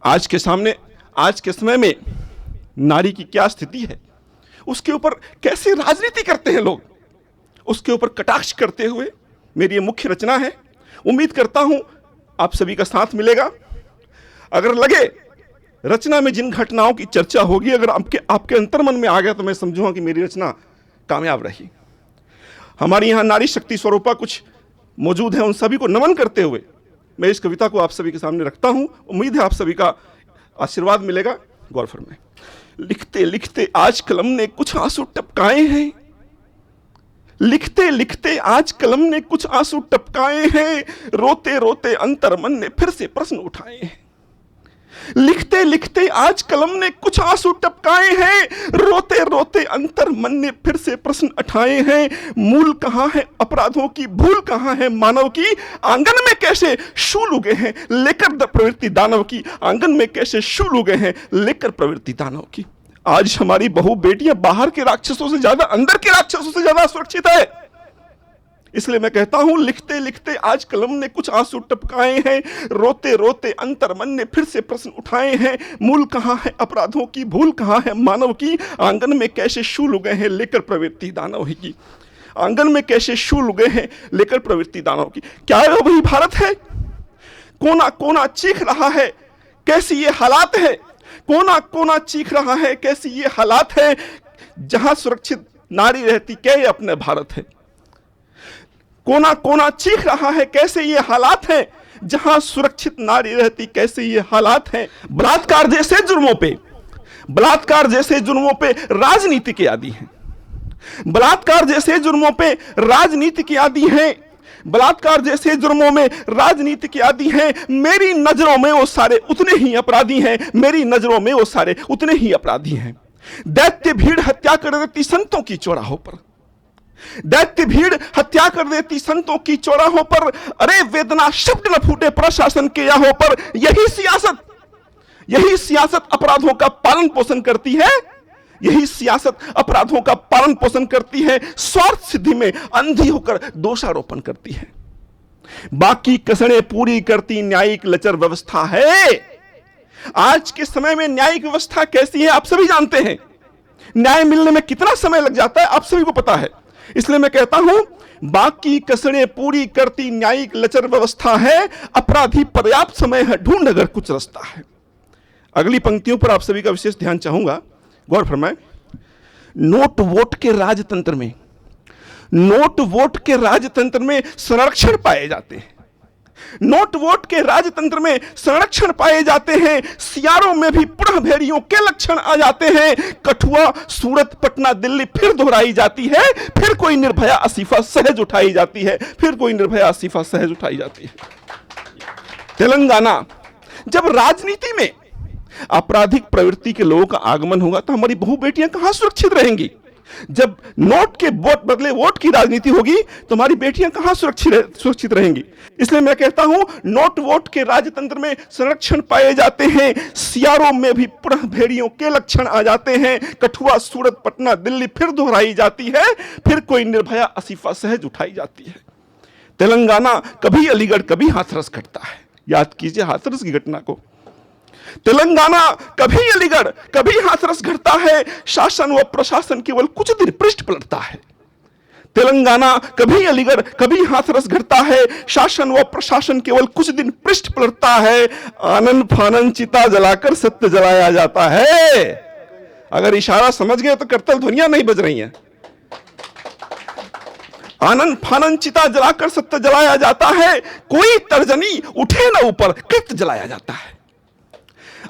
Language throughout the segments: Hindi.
आज के समय में नारी की क्या स्थिति है, उसके ऊपर कैसे राजनीति करते हैं लोग, उसके ऊपर कटाक्ष करते हुए मेरी ये मुख्य रचना है। उम्मीद करता हूं आप सभी का साथ मिलेगा। अगर लगे रचना में जिन घटनाओं की चर्चा होगी अगर आपके अंतर्मन में आ गया तो मैं समझूंगा कि मेरी रचना कामयाब रही। हमारी यहाँ नारी शक्ति स्वरूपा कुछ मौजूद है, उन सभी को नमन करते हुए मैं इस कविता को आप सभी के सामने रखता हूं। उम्मीद है आप सभी का आशीर्वाद मिलेगा। गौर फरमाएं। लिखते लिखते आज कलम ने कुछ आंसू टपकाए हैं, लिखते लिखते आज कलम ने कुछ आंसू टपकाए हैं, रोते रोते अंतर्मन ने फिर से प्रश्न उठाए हैं। लिखते लिखते आज कलम ने कुछ आंसू टपकाए हैं, रोते रोते अंतर्मन ने फिर से प्रश्न उठाए हैं। मूल कहां है अपराधों की, भूल कहां है मानव की, आंगन में कैसे शूल उगे हैं लेकर प्रवृत्ति दानव की, आंगन में कैसे शूल उगे हैं लेकर प्रवृत्ति दानव की। आज हमारी बहु बेटियां बाहर के राक्षसों से ज्यादा अंदर के राक्षसों से ज्यादा सुरक्षित है। इसलिए मैं कहता हूं लिखते लिखते आज कलम ने कुछ आंसू टपकाए हैं, रोते रोते अंतर्मन ने फिर से प्रश्न उठाए हैं। मूल कहां है अपराधों की, भूल कहां है मानव की, आंगन में कैसे शूल उगे हैं लेकर प्रवृत्ति दानव ही की, आंगन में कैसे शूल उगे हैं लेकर प्रवृत्ति दानव की। क्या यह वही भारत है? कोना कोना चीख रहा है कैसी ये हालात है, कोना कोना चीख रहा है कैसी ये हालात है, जहां सुरक्षित नारी रहती क्या ये अपने भारत है। कोना कोना चीख रहा है कैसे ये हालात हैं, जहां सुरक्षित नारी रहती कैसे ये हालात हैं। बलात्कार जैसे जुर्मों पे राजनीति के आदी हैं, बलात्कार जैसे जुर्मों पे राजनीति की आदी हैं, बलात्कार जैसे जुर्मों में राजनीति की आदी हैं। मेरी नजरों में वो सारे उतने ही अपराधी हैं, मेरी नजरों में वो सारे उतने ही अपराधी हैं। दैत्य भीड़ हत्या कर देती संतों की चौराहों पर, दैत्य भीड़ हत्या कर देती संतों की चौराहों पर, अरे वेदना शब्द न फूटे प्रशासन के याहों पर। यही सियासत अपराधों का पालन पोषण करती है, यही सियासत अपराधों का पालन पोषण करती है, स्वार्थ सिद्धि में अंधी होकर दोषारोपण करती है। बाकी कसड़े पूरी करती न्यायिक लचर व्यवस्था है। आज के समय में न्यायिक व्यवस्था कैसी है आप सभी जानते हैं, न्याय मिलने में कितना समय लग जाता है आप सभी को पता है। इसलिए मैं कहता हूं बाकी कसड़े पूरी करती न्यायिक लचर व्यवस्था है, अपराधी पर्याप्त समय है ढूंढ अगर कुछ रास्ता है। अगली पंक्तियों पर आप सभी का विशेष ध्यान चाहूंगा। गौर फरमाएं। नोट वोट के राजतंत्र में संरक्षण पाए जाते हैं, नोट वोट के राजतंत्र में संरक्षण पाए जाते हैं। सियारों में भी पुनः भेड़ियों के लक्षण आ जाते हैं। कठुआ सूरत पटना दिल्ली फिर दोहराई जाती है, फिर कोई निर्भया आसिफा सहज उठाई जाती है, फिर कोई निर्भया आसिफा सहज उठाई जाती है। तेलंगाना, जब राजनीति में आपराधिक प्रवृत्ति के लोगों का आगमन होगा तो हमारी बहु बेटियां कहां सुरक्षित रहेंगी। जब नोट के वोट बदले वोट की राजनीति होगी तो हमारी बेटियां कहां सुरक्षित रहेंगी। इसलिए मैं कहता हूं नोट वोट के राजतंत्र में संरक्षण पाए जाते हैं। सियारों में भी पुनः भेड़ियों के लक्षण आ जाते हैं। कठुआ सूरत पटना दिल्ली फिर दोहराई जाती है, फिर कोई निर्भया आसिफा सहज उठाई जाती है। तेलंगाना कभी अलीगढ़ कभी हाथरस घटता है। याद कीजिए हाथरस की घटना को। तेलंगाना कभी अलीगढ़ कभी हाथरस घटता है, शासन व प्रशासन केवल कुछ दिन पृष्ठ पलटता है। तेलंगाना कभी अलीगढ़ कभी हाथरस घटता है, शासन व प्रशासन केवल कुछ दिन पृष्ठ पलटता है। आनंद फानन चिता जलाकर सत्य जलाया जाता है। अगर इशारा समझ गए तो करतल ध्वनियां नहीं बज रही हैं। आनंद फानन चिता जलाकर सत्य जलाया जाता है, कोई तर्जनी उठे न ऊपर कृत्य जलाया जाता है।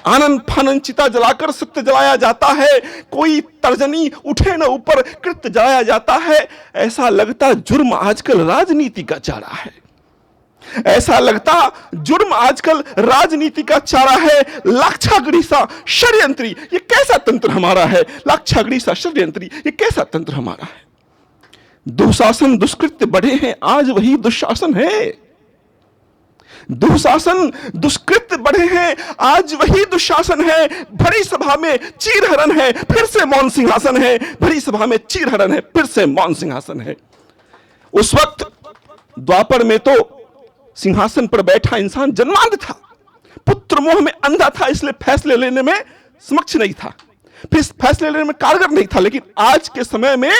आनंद फानन चिता जलाकर सत्य जलाया जाता है, कोई तर्जनी उठे न ऊपर कृत्य जलाया जाता है। ऐसा लगता जुर्म आजकल राजनीति का चारा है, ऐसा लगता जुर्म आजकल राजनीति का चारा है। लाक्षागृही सा षड्यंत्री ये कैसा तंत्र हमारा है, लाक्षागृही सा षड्यंत्री ये कैसा तंत्र हमारा है। दुशासन दुष्कृत्य बढ़े हैं, आज वही दुशासन है। दुशासन दुष्कृत्य बढ़े हैं, आज वही दुशासन है। भरी सभा में चीरहरण है, फिर से मौन सिंहासन है। भरी सभा में चीरहरण है, फिर से मौन सिंहासन है। उस वक्त द्वापर में तो सिंहासन पर बैठा इंसान जन्मांध था, पुत्र मोह में अंधा था, इसलिए फैसले लेने में समक्ष नहीं था, फिर फैसले लेने में कारगर नहीं था। लेकिन आज के समय में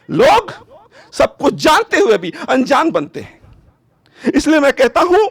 लोग सब कुछ जानते हुए भी अनजान बनते हैं। इसलिए मैं कहता हूं,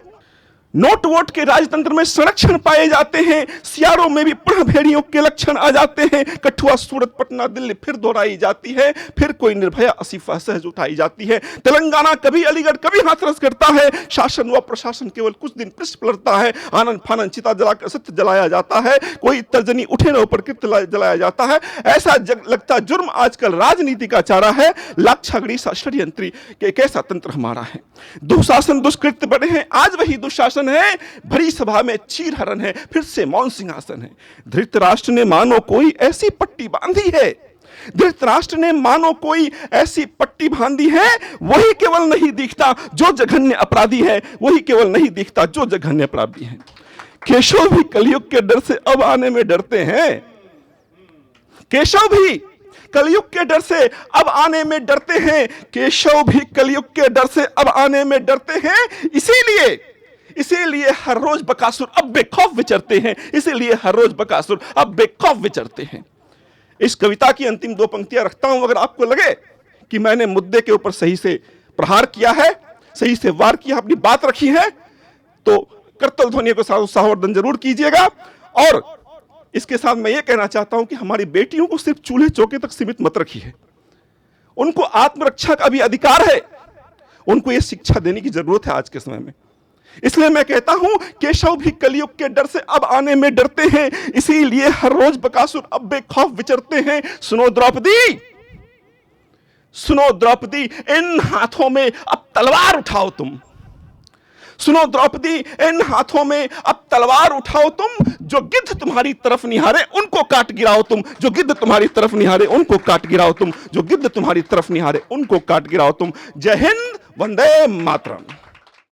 नोट वोट के राजतंत्र में संरक्षण पाए जाते हैं, सियारों में भी पुनः भेड़ियों के लक्षण आ जाते हैं। कठुआ, सूरत, पटना, दिल्ली फिर दोहराई जाती है, फिर कोई निर्भया असीफा सहज उठाई जाती है। तेलंगाना कभी अलीगढ़ कभी हाथरस करता है, शासन व प्रशासन केवल कुछ दिन पृष्ठ पलटता है, आनंद फानंद चिता जलाकर सत्य जलाया जाता है, कोई तर्जनी उठे न ऊपर कृत्य जलाया जाता है। ऐसा लगता जुर्म आजकल राजनीति का चारा है, लाक्षागड़ी सा षड्यंत्री के कैसा तंत्र हमारा है। दुशासन दुष्कृत्य बड़े हैं, आज वही दुशासन है, भरी सभा में चीरहरण है, फिर से मौन सिंहासन है। धृतराष्ट्र ने मानो कोई ऐसी पट्टी बांधी है, धृतराष्ट्र ने मानो कोई ऐसी पट्टी बांधी है, वही केवल नहीं दिखता जो जघन्य अपराधी है, वही केवल नहीं दिखता जो जघन्य अपराधी है। केशव भी कलयुग के डर से अब आने में डरते हैं, केशव भी कलयुग के डर से अब आने में डरते हैं, केशव भी कलयुग के डर से अब आने में डरते हैं। इसीलिए हर रोज बकासुर अब बेखौफ विचरते हैं, इसीलिए हर रोज बकासुर अब बेखौफ विचरते हैं। इस कविता की अंतिम दो पंक्तियां रखता हूं, अगर आपको लगे कि मैंने मुद्दे के ऊपर सही से प्रहार किया है, सही से वार किया, अपनी बात रखी है, तो करतल ध्वनि को सावर्धन जरूर कीजिएगा। और इसके साथ मैं ये कहना चाहता हूं कि हमारी बेटियों को सिर्फ चूल्हे चौके तक सीमित मत रखिए, उनको आत्मरक्षा का भी अधिकार है, उनको यह शिक्षा देने की जरूरत है आज के समय में। इसलिए मैं कहता हूं, केशव भी कलयुग के डर से अब आने में डरते हैं, इसीलिए हर रोज बकासुर अब बेखौफ विचरते हैं। सुनो द्रौपदी, सुनो द्रौपदी, इन हाथों में अब तलवार उठाओ तुम। सुनो द्रौपदी, इन हाथों में अब तलवार उठाओ तुम, जो गिद्ध तुम्हारी तरफ निहारे उनको काट गिराओ तुम, जो गिद्ध तुम्हारी तरफ निहारे उनको काट गिराओ तुम, जो गिद्ध तुम्हारी तरफ निहारे उनको काट गिराओ तुम। जय हिंद, वंदे मातरम।